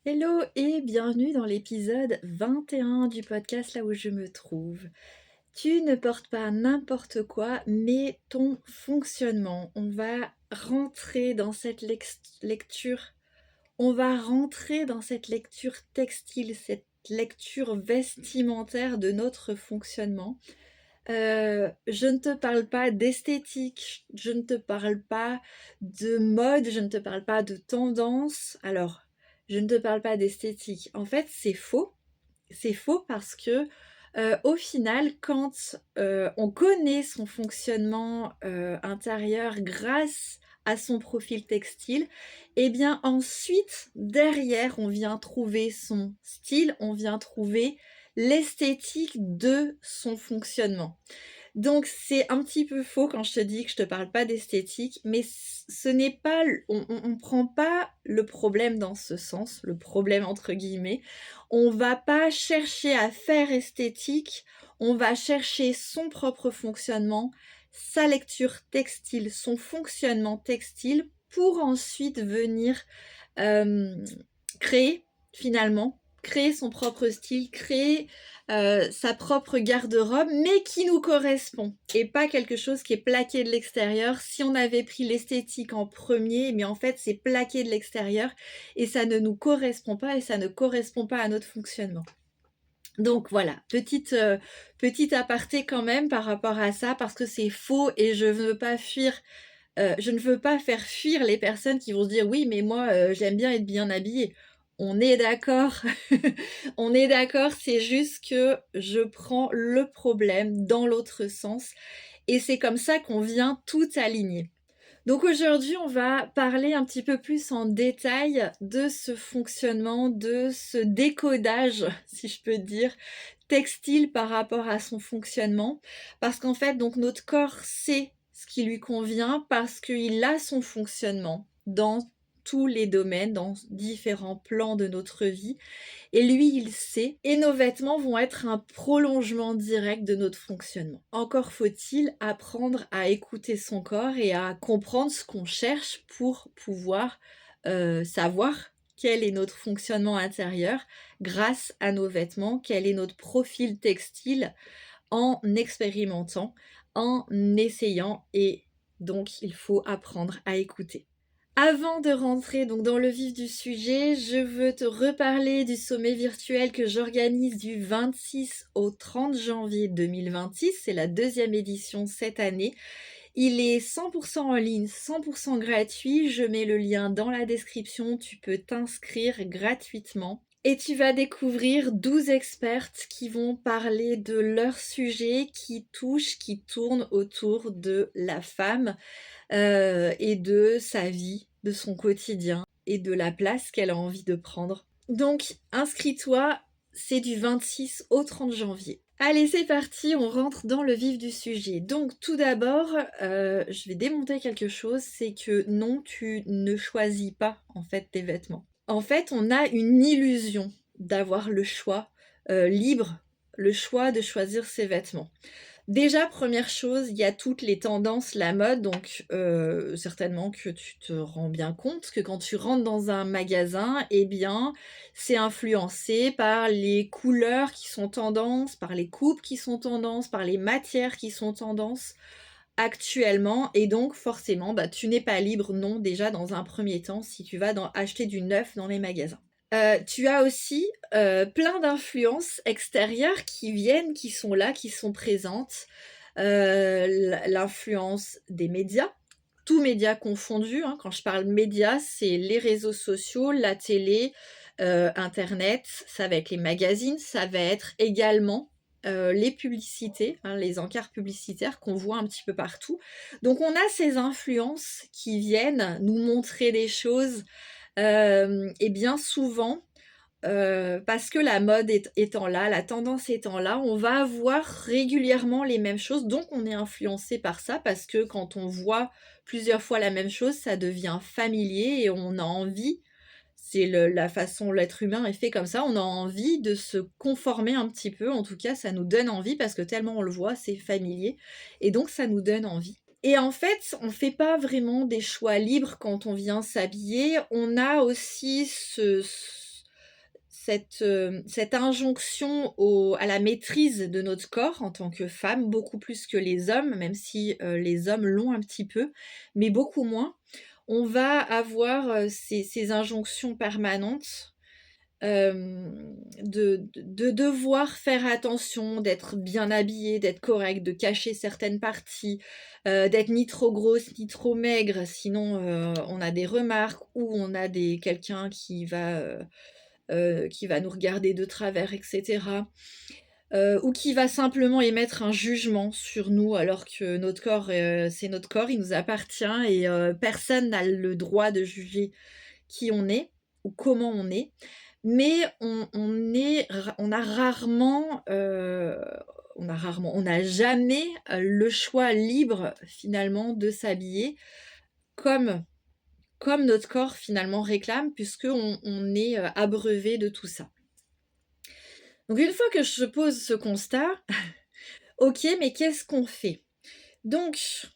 Hello et bienvenue dans l'épisode 21 du podcast Là où je me trouve. Tu ne portes pas n'importe quoi, mais ton fonctionnement. On va rentrer dans cette lecture. On va rentrer dans cette lecture textile, cette lecture vestimentaire de notre fonctionnement. Je ne te parle pas d'esthétique, je ne te parle pas de mode, je ne te parle pas de tendance. Alors, je ne te parle pas d'esthétique. En fait, c'est faux. C'est faux parce que au final, quand on connaît son fonctionnement intérieur grâce à son profil textile, et bien ensuite, derrière, on vient trouver son style, on vient trouver l'esthétique de son fonctionnement. Donc c'est un petit peu faux quand je te dis que je te parle pas d'esthétique, mais ce n'est pas, on prend pas le problème dans ce sens, le problème entre guillemets. On va pas chercher à faire esthétique, on va chercher son propre fonctionnement, sa lecture textile, son fonctionnement textile pour ensuite venir euh, créer finalement, créer son propre style, créer sa propre garde-robe, mais qui nous correspond et pas quelque chose qui est plaqué de l'extérieur. Si on avait pris l'esthétique en premier, mais en fait c'est plaqué de l'extérieur et ça ne nous correspond pas et ça ne correspond pas à notre fonctionnement. Donc voilà, petite aparté quand même par rapport à ça parce que c'est faux et je veux pas fuir. Je ne veux pas faire fuir les personnes qui vont se dire oui, mais moi j'aime bien être bien habillée. On est d'accord, on est d'accord, c'est juste que je prends le problème dans l'autre sens et c'est comme ça qu'on vient tout aligner. Donc aujourd'hui, on va parler un petit peu plus en détail de ce fonctionnement, de ce décodage, si je peux dire, textile par rapport à son fonctionnement. Parce qu'en fait, donc notre corps sait ce qui lui convient parce qu'il a son fonctionnement dans tous les domaines, dans différents plans de notre vie. Et lui, il sait. Et nos vêtements vont être un prolongement direct de notre fonctionnement. Encore faut-il apprendre à écouter son corps et à comprendre ce qu'on cherche pour pouvoir savoir quel est notre fonctionnement intérieur grâce à nos vêtements, quel est notre profil textile en expérimentant, en essayant et donc il faut apprendre à écouter. Avant de rentrer donc dans le vif du sujet, je veux te reparler du sommet virtuel que j'organise du 26 au 30 janvier 2026. C'est la deuxième édition cette année. Il est 100% en ligne, 100% gratuit. Je mets le lien dans la description. Tu peux t'inscrire gratuitement. Et tu vas découvrir 12 expertes qui vont parler de leur sujet qui touche, qui tourne autour de la femme et de sa vie, de son quotidien et de la place qu'elle a envie de prendre. Donc inscris-toi, c'est du 26 au 30 janvier. Allez, c'est parti, on rentre dans le vif du sujet. Donc tout d'abord, je vais démonter quelque chose, c'est que non, tu ne choisis pas en fait tes vêtements. En fait, on a une illusion d'avoir le choix libre, le choix de choisir ses vêtements. Déjà, première chose, il y a toutes les tendances, la mode, donc certainement que tu te rends bien compte que quand tu rentres dans un magasin, eh bien, c'est influencé par les couleurs qui sont tendances, par les coupes qui sont tendances, par les matières qui sont tendances actuellement, et donc forcément, bah, tu n'es pas libre, non, déjà dans un premier temps, si tu vas acheter du neuf dans les magasins. Tu as aussi plein d'influences extérieures qui viennent, qui sont là, qui sont présentes. L'influence des médias, tous médias confondus. Hein. Quand je parle médias, c'est les réseaux sociaux, la télé, Internet, ça va être les magazines, ça va être également les publicités, hein, les encarts publicitaires qu'on voit un petit peu partout. Donc on a ces influences qui viennent nous montrer des choses et bien souvent, parce que la mode étant là, la tendance étant là, on va voir régulièrement les mêmes choses, donc on est influencé par ça, parce que quand on voit plusieurs fois la même chose, ça devient familier et on a envie, c'est la façon l'être humain est fait comme ça, on a envie de se conformer un petit peu, en tout cas ça nous donne envie, parce que tellement on le voit, c'est familier, et donc ça nous donne envie. Et en fait, on fait pas vraiment des choix libres quand on vient s'habiller. On a aussi cette injonction à la maîtrise de notre corps en tant que femme, beaucoup plus que les hommes, même si les hommes l'ont un petit peu, mais beaucoup moins. On va avoir ces injonctions permanentes de devoir faire attention, d'être bien habillée, d'être correcte, de cacher certaines parties, d'être ni trop grosse ni trop maigre, sinon on a des remarques ou on a quelqu'un qui va nous regarder de travers, etc. Ou qui va simplement émettre un jugement sur nous alors que notre corps, c'est notre corps, il nous appartient et personne n'a le droit de juger qui on est ou comment on est. Mais on n'a jamais le choix libre finalement de s'habiller comme, comme notre corps finalement réclame, puisqu'on est abreuvé de tout ça. Donc une fois que je pose ce constat, ok, mais qu'est-ce qu'on fait? Donc,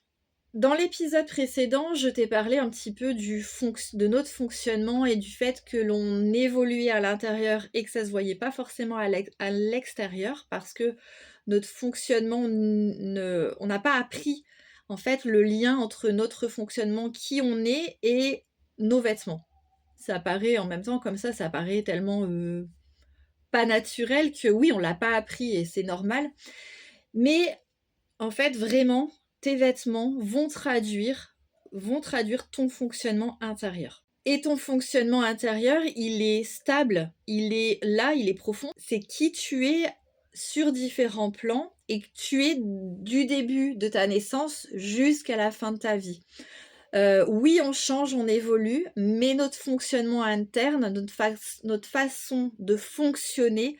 dans l'épisode précédent, je t'ai parlé un petit peu de notre fonctionnement et du fait que l'on évoluait à l'intérieur et que ça ne se voyait pas forcément à l'extérieur parce que notre fonctionnement, on n'a pas appris en fait le lien entre notre fonctionnement, qui on est et nos vêtements. Ça paraît en même temps comme ça paraît tellement pas naturel que oui, on l'a pas appris et c'est normal. Mais en fait, vraiment, tes vêtements vont traduire ton fonctionnement intérieur. Et ton fonctionnement intérieur, il est stable, il est là, il est profond. C'est qui tu es sur différents plans et que tu es du début de ta naissance jusqu'à la fin de ta vie. Oui, on change, on évolue, mais notre fonctionnement interne, notre façon de fonctionner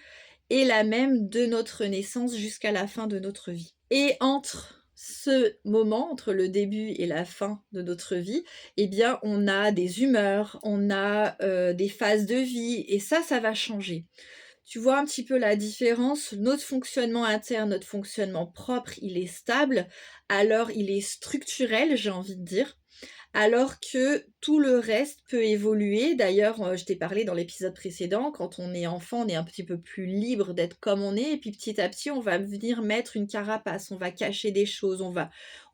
est la même de notre naissance jusqu'à la fin de notre vie. Et entre ce moment, entre le début et la fin de notre vie, eh bien, on a des humeurs, on a des phases de vie, et ça va changer. Tu vois un petit peu la différence. Notre fonctionnement interne, notre fonctionnement propre, il est stable, alors il est structurel, j'ai envie de dire. Alors que tout le reste peut évoluer. D'ailleurs, je t'ai parlé dans l'épisode précédent, quand on est enfant, on est un petit peu plus libre d'être comme on est, et puis petit à petit, on va venir mettre une carapace, on va cacher des choses, on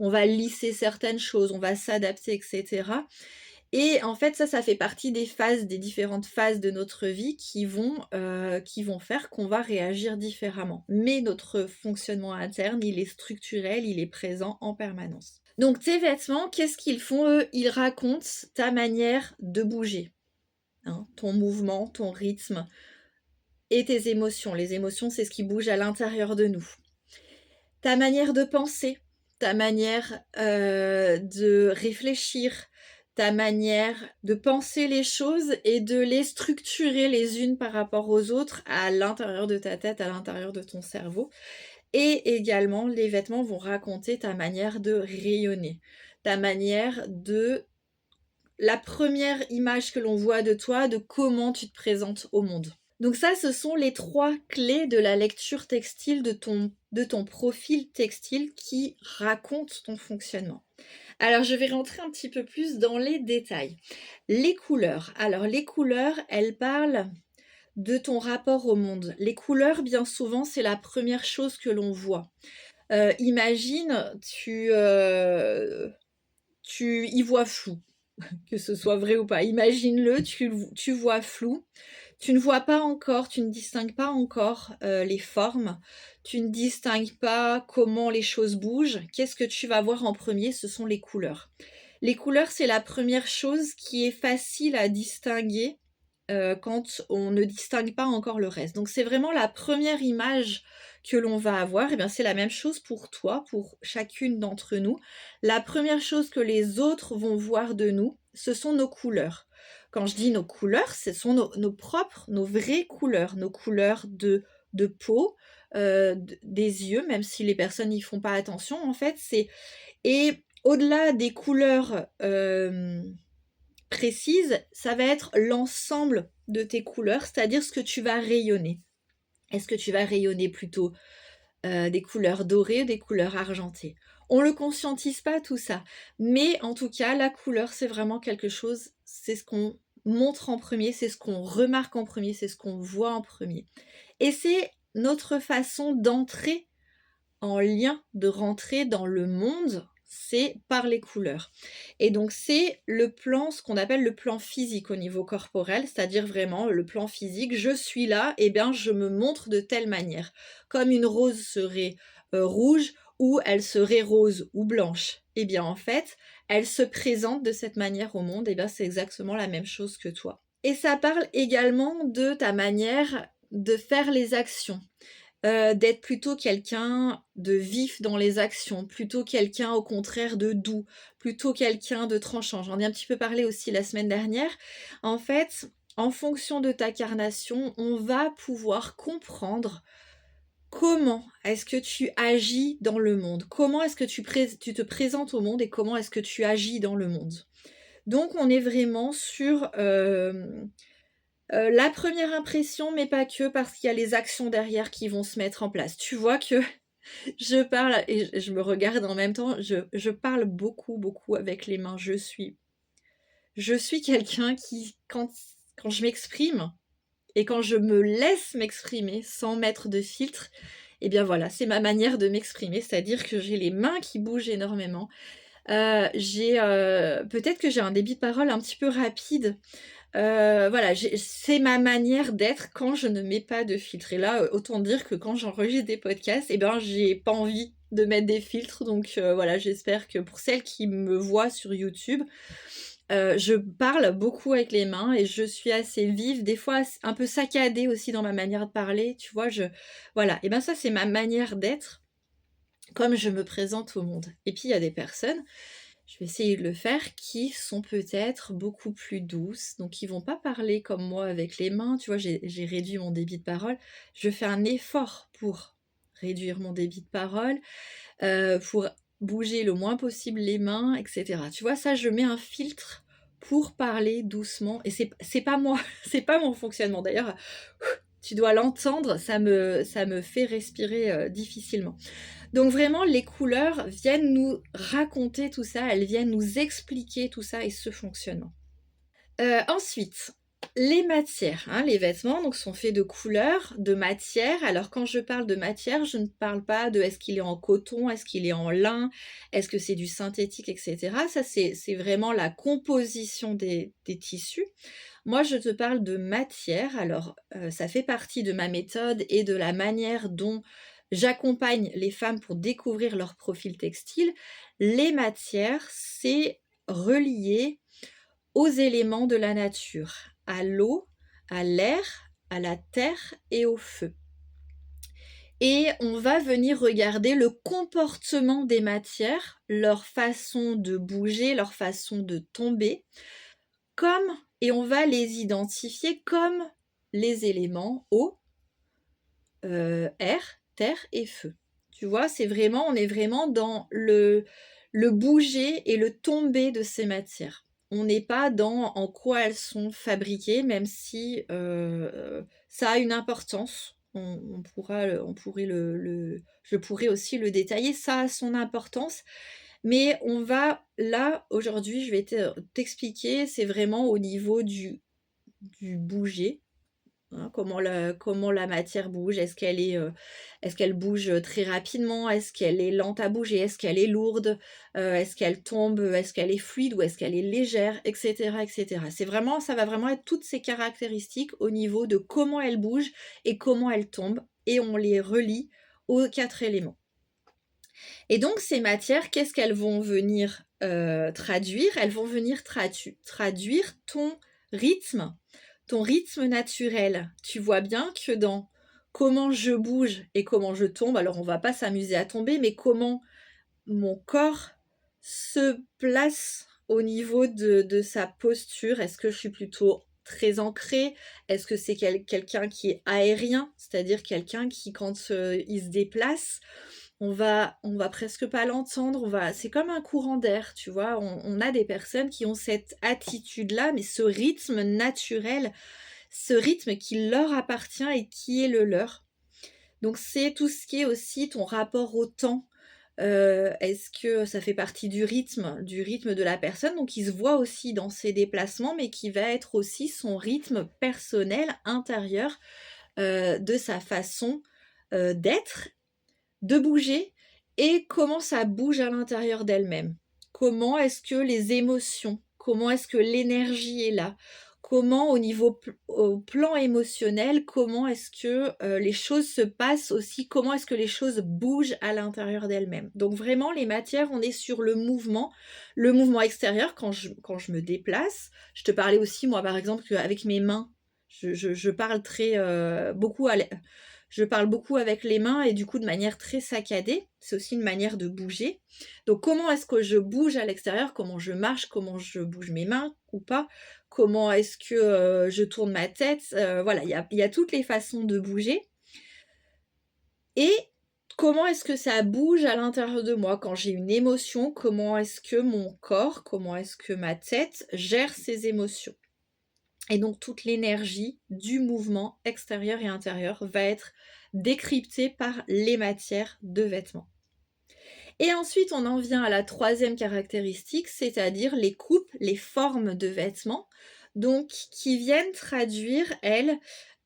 va lisser certaines choses, on va s'adapter, etc. Et en fait, ça fait partie des différentes phases de notre vie qui vont faire qu'on va réagir différemment. Mais notre fonctionnement interne, il est structurel, il est présent en permanence. Donc tes vêtements, qu'est-ce qu'ils font eux? Ils racontent ta manière de bouger, hein, ton mouvement, ton rythme et tes émotions. Les émotions, c'est ce qui bouge à l'intérieur de nous. Ta manière de penser, ta manière de réfléchir, ta manière de penser les choses et de les structurer les unes par rapport aux autres à l'intérieur de ta tête, à l'intérieur de ton cerveau. Et également, les vêtements vont raconter ta manière de rayonner, ta manière de... la première image que l'on voit de toi, de comment tu te présentes au monde. Donc ça, ce sont les 3 clés de la lecture textile de ton profil textile qui racontent ton fonctionnement. Alors, je vais rentrer un petit peu plus dans les détails. Les couleurs. Alors, les couleurs, elles parlent de ton rapport au monde. Les couleurs, bien souvent, c'est la première chose que l'on voit. Imagine, tu y vois flou, que ce soit vrai ou pas. Imagine-le, tu vois flou. Tu ne vois pas encore, tu ne distingues pas encore les formes. Tu ne distingues pas comment les choses bougent. Qu'est-ce que tu vas voir en premier? Ce sont les couleurs. Les couleurs, c'est la première chose qui est facile à distinguer quand on ne distingue pas encore le reste. Donc c'est vraiment la première image que l'on va avoir. Et bien c'est la même chose pour toi, pour chacune d'entre nous. La première chose que les autres vont voir de nous, ce sont nos couleurs. Quand je dis nos couleurs, ce sont nos propres, nos vraies couleurs, nos couleurs de peau, des yeux, même si les personnes n'y font pas attention en fait. Et au-delà des couleurs précises, ça va être l'ensemble de tes couleurs, c'est-à-dire ce que tu vas rayonner. Est-ce que tu vas rayonner plutôt des couleurs dorées, des couleurs argentées? On ne le conscientise pas tout ça, mais en tout cas, la couleur, c'est vraiment quelque chose, c'est ce qu'on montre en premier, c'est ce qu'on remarque en premier, c'est ce qu'on voit en premier. Et c'est notre façon d'entrer en lien, de rentrer dans le monde, c'est par les couleurs. Et donc c'est le plan, ce qu'on appelle le plan physique au niveau corporel, c'est-à-dire vraiment le plan physique. Je suis là, et bien je me montre de telle manière. Comme une rose serait rouge ou elle serait rose ou blanche. Et bien en fait, elle se présente de cette manière au monde, et bien c'est exactement la même chose que toi. Et ça parle également de ta manière de faire les actions. D'être plutôt quelqu'un de vif dans les actions, plutôt quelqu'un au contraire de doux, plutôt quelqu'un de tranchant. J'en ai un petit peu parlé aussi la semaine dernière. En fait, en fonction de ta carnation, on va pouvoir comprendre comment est-ce que tu agis dans le monde, comment est-ce que tu te présentes au monde et comment est-ce que tu agis dans le monde. Donc on est vraiment sur, la première impression, mais pas que, parce qu'il y a les actions derrière qui vont se mettre en place. Tu vois que je parle et je me regarde en même temps, je parle beaucoup, beaucoup avec les mains. Je suis quelqu'un qui, quand je m'exprime et quand je me laisse m'exprimer sans mettre de filtre, et bien voilà, c'est ma manière de m'exprimer, c'est-à-dire que j'ai les mains qui bougent énormément. Peut-être que j'ai un débit de parole un petit peu rapide. Voilà, c'est ma manière d'être quand je ne mets pas de filtre. Et là, autant dire que quand j'enregistre des podcasts, eh ben, j'ai pas envie de mettre des filtres. Donc voilà, j'espère que pour celles qui me voient sur YouTube, je parle beaucoup avec les mains et je suis assez vive, des fois un peu saccadée aussi dans ma manière de parler, tu vois, voilà. Et ben ça, c'est ma manière d'être, comme je me présente au monde. Et puis il y a des personnes, je vais essayer de le faire, qui sont peut-être beaucoup plus douces, donc qui vont pas parler comme moi avec les mains, tu vois, j'ai réduit mon débit de parole. Je fais un effort pour réduire mon débit de parole, pour bouger le moins possible les mains, et cetera. Tu vois, ça, je mets un filtre pour parler doucement et c'est pas moi, c'est pas mon fonctionnement. D'ailleurs, tu dois l'entendre, ça me fait respirer, difficilement. Donc vraiment, les couleurs viennent nous raconter tout ça, elles viennent nous expliquer tout ça et ce fonctionnement. Ensuite, les matières, hein, les vêtements donc sont faits de couleurs, de matière. Alors quand je parle de matière, je ne parle pas de est-ce qu'il est en coton, est-ce qu'il est en lin, est-ce que c'est du synthétique, et cetera. Ça, c'est vraiment la composition des tissus. Moi, je te parle de matière. Alors, ça fait partie de ma méthode et de la manière dont j'accompagne les femmes pour découvrir leur profil textile. Les matières, c'est relié aux éléments de la nature, à l'eau, à l'air, à la terre et au feu. Et on va venir regarder le comportement des matières, leur façon de bouger, leur façon de tomber, et on va les identifier comme les éléments eau, air, terre et feu. Tu vois, on est vraiment dans le bouger et le tomber de ces matières. On n'est pas dans en quoi elles sont fabriquées, même si ça a une importance. Je pourrais aussi le détailler, ça a son importance. Mais là, aujourd'hui, je vais t'expliquer, c'est vraiment au niveau du bouger, hein, comment la matière bouge. Est-ce qu'elle bouge très rapidement? Est-ce qu'elle est lente à bouger? Est-ce qu'elle est lourde? Est-ce qu'elle tombe? Est-ce qu'elle est fluide ou est-ce qu'elle est légère? Etc. etc. Ça va vraiment être toutes ces caractéristiques au niveau de comment elle bouge et comment elle tombe. Et on les relie aux 4 éléments. Et donc ces matières, qu'est-ce qu'elles vont venir traduire? Elles vont venir traduire ton rythme naturel. Tu vois bien que dans comment je bouge et comment je tombe, alors on va pas s'amuser à tomber, mais comment mon corps se place au niveau de sa posture. Est-ce que je suis plutôt très ancrée? Est-ce que c'est quelqu'un qui est aérien, c'est-à-dire quelqu'un qui, quand il se déplace, on va presque pas l'entendre, c'est comme un courant d'air, tu vois. On a des personnes qui ont cette attitude-là, mais ce rythme naturel, ce rythme qui leur appartient et qui est le leur. Donc c'est tout ce qui est aussi ton rapport au temps, Est-ce que ça fait partie du rythme de la personne? Donc il se voit aussi dans ses déplacements, mais qui va être aussi son rythme personnel, intérieur, de sa façon, d'être, de bouger et comment ça bouge à l'intérieur d'elle-même. Comment est-ce que les émotions, comment est-ce que l'énergie est là? Comment au plan émotionnel, comment est-ce que, les choses se passent aussi? Comment est-ce que les choses bougent à l'intérieur d'elles-mêmes? Donc vraiment les matières, on est sur le mouvement extérieur quand je me déplace. Je te parlais aussi moi par exemple qu'avec mes mains, je parle très, beaucoup à l'e je parle beaucoup avec les mains et du coup de manière très saccadée. C'est aussi une manière de bouger. Donc comment est-ce que je bouge à l'extérieur? Comment je marche? Comment je bouge mes mains ou pas? Comment est-ce que, je tourne ma tête? Voilà, il y a toutes les façons de bouger et comment est-ce que ça bouge à l'intérieur de moi? Quand j'ai une émotion, comment est-ce que mon corps, comment est-ce que ma tête gère ces émotions? Et donc toute l'énergie du mouvement extérieur et intérieur va être décryptée par les matières de vêtements. Et ensuite, on en vient à la troisième caractéristique, c'est-à-dire les coupes, les formes de vêtements, donc qui viennent traduire, elles,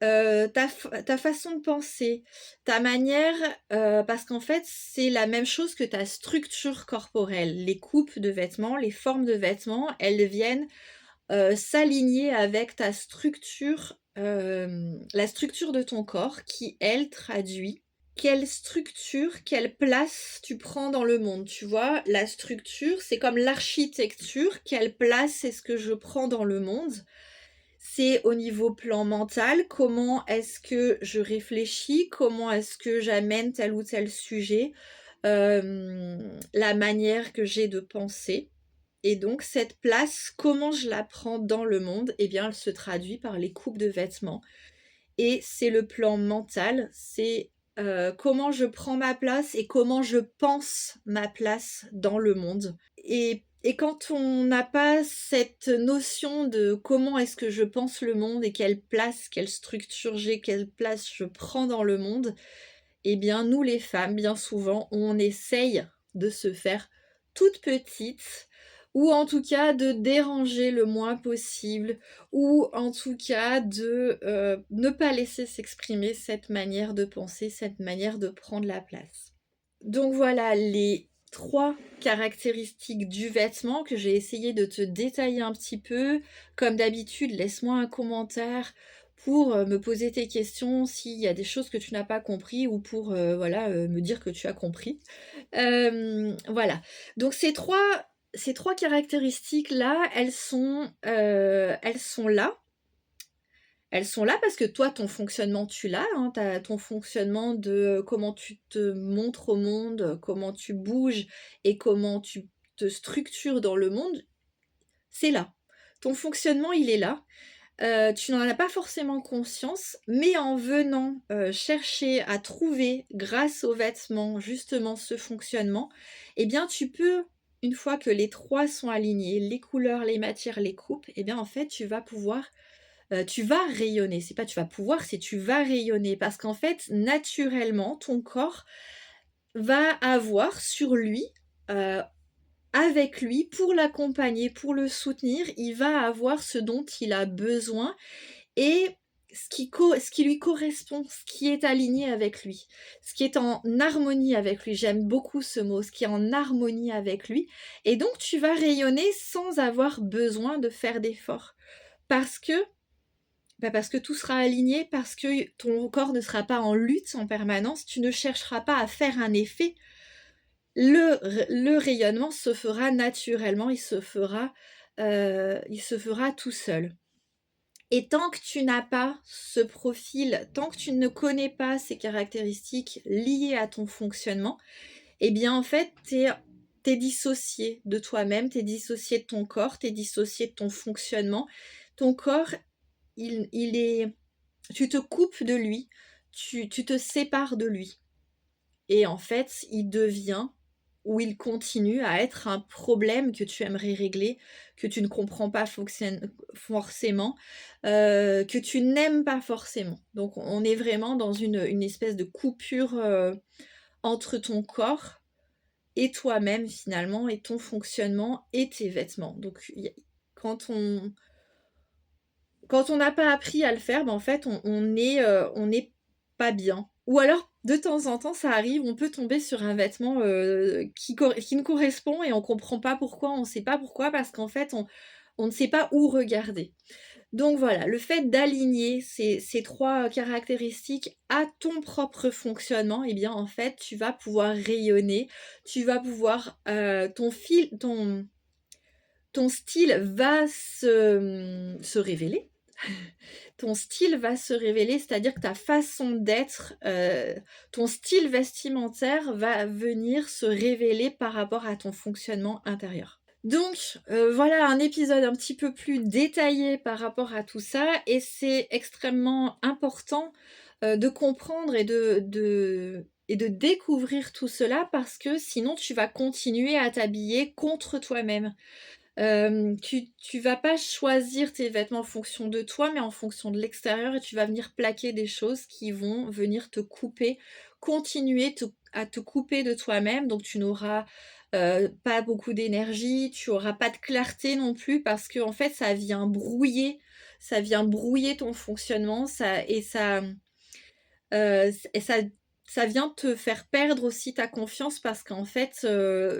ta façon de penser, ta manière, parce qu'en fait, c'est la même chose que ta structure corporelle. Les coupes de vêtements, les formes de vêtements, elles viennent s'aligner avec ta structure, la structure de ton corps qui, elle, traduit quelle structure, quelle place tu prends dans le monde, tu vois? La structure, c'est comme l'architecture, quelle place est-ce que je prends dans le monde? C'est au niveau plan mental, comment est-ce que je réfléchis? Comment est-ce que j'amène tel ou tel sujet? La manière que j'ai de penser. Et donc cette place, comment je la prends dans le monde? Eh bien, elle se traduit par les coupes de vêtements et c'est le plan mental, c'est, comment je prends ma place et comment je pense ma place dans le monde. Et quand on n'a pas cette notion de comment est-ce que je pense le monde et quelle place, quelle structure j'ai, quelle place je prends dans le monde, eh bien nous les femmes, bien souvent, on essaye de se faire toute petite ou en tout cas de déranger le moins possible ou en tout cas de, ne pas laisser s'exprimer cette manière de penser, cette manière de prendre la place. Donc voilà les 3 caractéristiques du vêtement que j'ai essayé de te détailler un petit peu. Comme d'habitude, laisse-moi un commentaire pour, me poser tes questions s'il y a des choses que tu n'as pas compris ou pour, voilà, me dire que tu as compris. Voilà. Donc ces 3 caractéristiques-là, elles sont là. Elles sont là parce que toi, ton fonctionnement, tu l'as, hein, tu ton fonctionnement de comment tu te montres au monde, comment tu bouges et comment tu te structures dans le monde, c'est là. Ton fonctionnement, il est là. Tu n'en as pas forcément conscience, mais en venant, chercher à trouver, grâce aux vêtements, justement ce fonctionnement, eh bien tu peux, une fois que les 3 sont alignés, les couleurs, les matières, les coupes, eh bien en fait tu vas pouvoir tu vas rayonner. C'est pas tu vas pouvoir, c'est tu vas rayonner parce qu'en fait, naturellement, ton corps va avoir sur lui, heu, avec lui, pour l'accompagner, pour le soutenir, il va avoir ce dont il a besoin et ce qui lui correspond, ce qui est aligné avec lui, ce qui est en harmonie avec lui. J'aime beaucoup ce mot, ce qui est en harmonie avec lui et donc tu vas rayonner sans avoir besoin de faire d'efforts. Parce que parce que tout sera aligné, parce que ton corps ne sera pas en lutte en permanence, tu ne chercheras pas à faire un effet. Le rayonnement se fera naturellement, il se fera tout seul. Et tant que tu n'as pas ce profil, tant que tu ne connais pas ces caractéristiques liées à ton fonctionnement, eh bien en fait, tu es dissocié de toi-même, tu es dissocié de ton corps, tu es dissocié de ton fonctionnement. Ton corps, il est tu te coupes de lui, tu te sépares de lui et en fait, il devient ou il continue à être un problème que tu aimerais régler, que tu ne comprends pas forcément, que tu n'aimes pas forcément. Donc on est vraiment dans une espèce de coupure, entre ton corps et toi-même finalement et ton fonctionnement et tes vêtements. Donc quand on quand on n'a pas appris à le faire, en fait, on n'est pas bien. Ou alors, de temps en temps, ça arrive, on peut tomber sur un vêtement, qui nous correspond et on comprend pas pourquoi, on sait pas pourquoi, parce qu'en fait, on ne sait pas où regarder. Donc voilà, le fait d'aligner ces 3 caractéristiques à ton propre fonctionnement, eh bien, en fait, tu vas pouvoir rayonner, tu vas pouvoir, ton style va se révéler. Ton style va se révéler, c'est-à-dire que ta façon d'être, ton style vestimentaire va venir se révéler par rapport à ton fonctionnement intérieur. Donc, voilà un épisode un petit peu plus détaillé par rapport à tout ça et c'est extrêmement important, de comprendre et de découvrir tout cela parce que sinon tu vas continuer à t'habiller contre toi-même. Tu vas pas choisir tes vêtements en fonction de toi, mais en fonction de l'extérieur et tu vas venir plaquer des choses qui vont venir te couper, à te couper de toi-même. Donc tu n'auras, pas beaucoup d'énergie, tu auras pas de clarté non plus parce qu'en fait ça vient brouiller ton fonctionnement, ça vient te faire perdre aussi ta confiance parce qu'en fait,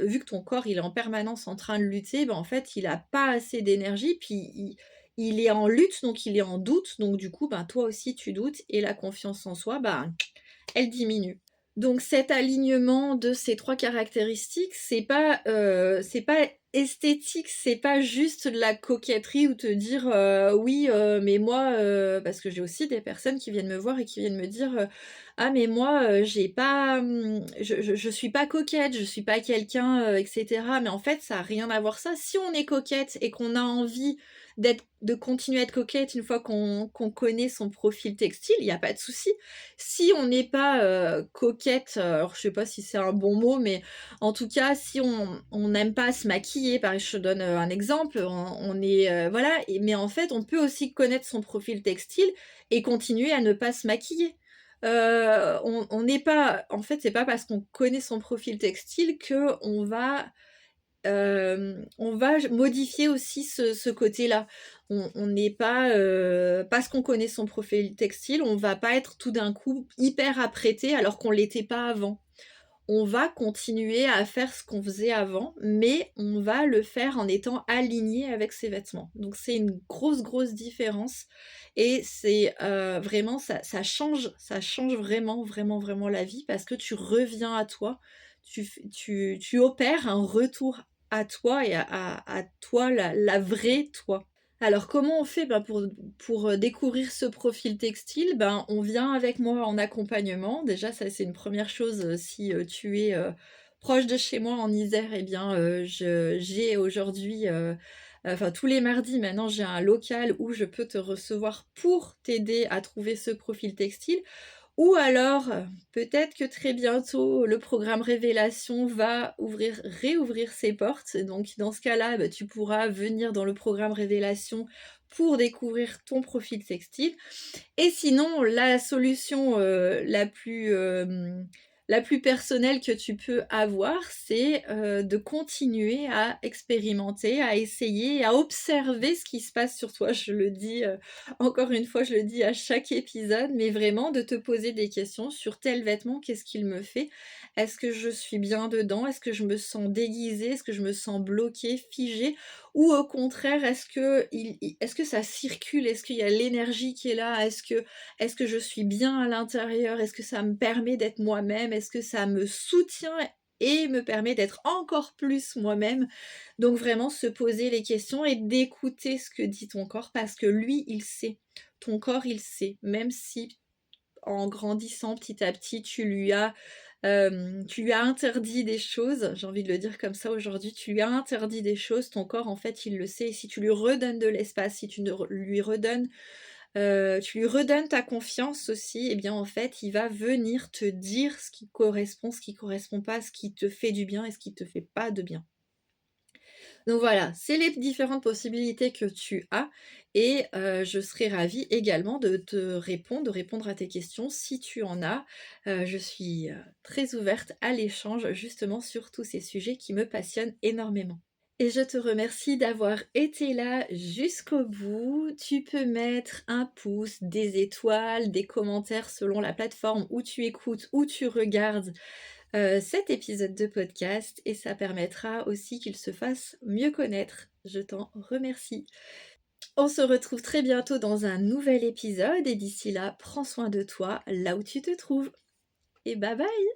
vu que ton corps, il est en permanence en train de lutter, en fait, il a pas assez d'énergie, puis il est en lutte, donc il est en doute, donc du coup, toi aussi tu doutes et la confiance en soi, elle diminue. Donc cet alignement de ces 3 caractéristiques, c'est pas esthétique, c'est pas juste de la coquetterie ou te dire, «Oui, mais moi», parce que j'ai aussi des personnes qui viennent me voir et qui viennent me dire, «Ah mais moi, j'ai pas, je suis pas coquette, je suis pas quelqu'un, et cetera». Mais en fait, ça a rien à voir ça. Si on est coquette et qu'on a envie de continuer à être coquette une fois qu'on connaît son profil textile, il y a pas de souci. Si on n'est pas, coquette, alors je sais pas si c'est un bon mot, mais en tout cas, si on n'aime pas se maquiller, pareil, je te donne, un exemple, on est, voilà mais en fait, on peut aussi connaître son profil textile et continuer à ne pas se maquiller. On n'est pas en fait, c'est pas parce qu'on connaît son profil textile on va modifier aussi ce côté-là. On n'est pas, parce qu'on connaît son profil textile, on va pas être tout d'un coup hyper apprêté alors qu'on l'était pas avant. On va continuer à faire ce qu'on faisait avant, mais on va le faire en étant aligné avec ses vêtements. Donc c'est une grosse, grosse différence et c'est, vraiment ça change vraiment, vraiment, vraiment la vie parce que tu reviens à toi. Tu opères un retour à toi et à toi, la vraie toi. Alors comment on fait? Pour découvrir ce profil textile, on vient avec moi en accompagnement. Déjà ça c'est une première chose, si, tu es, proche de chez moi en Isère et bien, j'ai aujourd'hui, enfin tous les mardis maintenant j'ai un local où je peux te recevoir pour t'aider à trouver ce profil textile. Ou alors, peut-être que très bientôt, le programme Révélation va réouvrir ses portes. Donc dans ce cas-là, tu pourras venir dans le programme Révélation pour découvrir ton profil textile. Et sinon, la solution, la plus personnelle que tu peux avoir, c'est, de continuer à expérimenter, à essayer, à observer ce qui se passe sur toi. Je le dis, encore une fois, je le dis à chaque épisode, mais vraiment de te poser des questions sur tel vêtement, qu'est-ce qu'il me fait? Est-ce que je suis bien dedans? Est-ce que je me sens déguisée? Est-ce que je me sens bloquée, figée? Ou au contraire, est-ce que ça circule? Est-ce qu'il y a l'énergie qui est là? Est-ce que je suis bien à l'intérieur? Est-ce que ça me permet d'être moi-même? Est-ce que ça me soutient et me permet d'être encore plus moi-même? Donc vraiment se poser les questions et d'écouter ce que dit ton corps parce que lui, il sait. Ton corps, il sait. Même si en grandissant petit à petit, tu lui as interdit des choses, j'ai envie de le dire comme ça aujourd'hui, tu lui as interdit des choses, ton corps en fait il le sait, et si tu lui redonnes de l'espace, si tu ne re lui redonnes, tu lui redonnes ta confiance aussi, et bien en fait il va venir te dire ce qui correspond pas, ce qui te fait du bien et ce qui te fait pas de bien. Donc voilà, c'est les différentes possibilités que tu as et je serais ravie également de répondre à tes questions si tu en as. Je suis, très ouverte à l'échange justement sur tous ces sujets qui me passionnent énormément. Et je te remercie d'avoir été là jusqu'au bout. Tu peux mettre un pouce, des étoiles, des commentaires selon la plateforme où tu écoutes, où tu regardes cet épisode de podcast et ça permettra aussi qu'il se fasse mieux connaître. Je t'en remercie. On se retrouve très bientôt dans un nouvel épisode et d'ici là, prends soin de toi là où tu te trouves. Et bye bye!